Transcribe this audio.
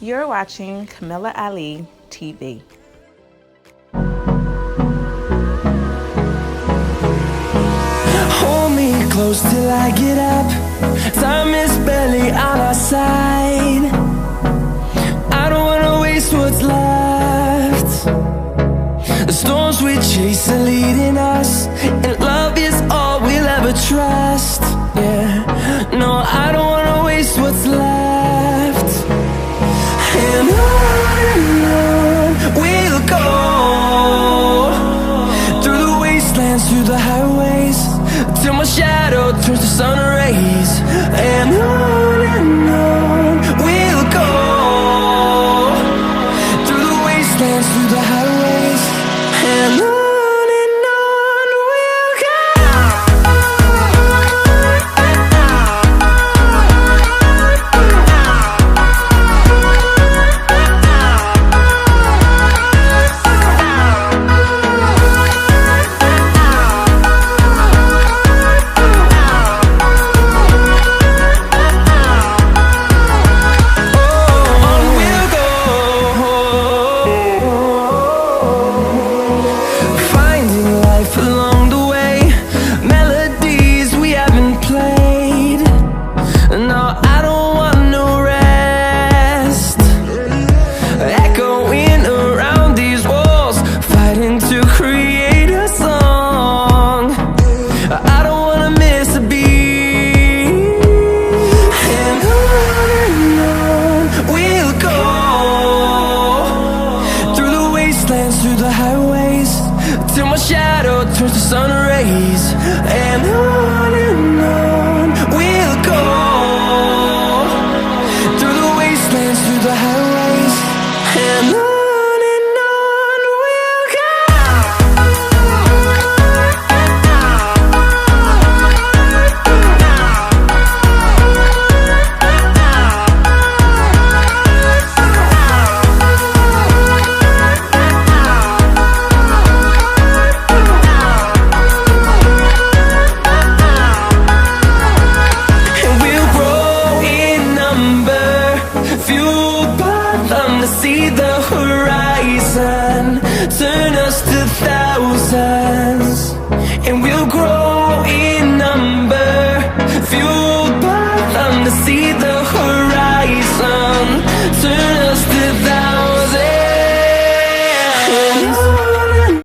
You're watching Camilla Ali TV. Hold me close till I get up. Time is barely on our side. I don't wanna waste what's left. The storms we chase are leading us, and love is all we'll ever trust. Yeah, no, I don't wanna waste what's left. And on we'll go, through the wastelands, through the highways, till my shadow turns to sun rays. And on we'll go, through the wastelands, through the highways, and on we'll go. Along the way, melodies we haven't played. No, I don't want no rest. Echoing around these walls, fighting to create a song. I don't wanna miss a beat. And on we'll go, through the wastelands, through the highways, till my shadow turns to sun rays. And on we'll go, through the wastelands, through the highways.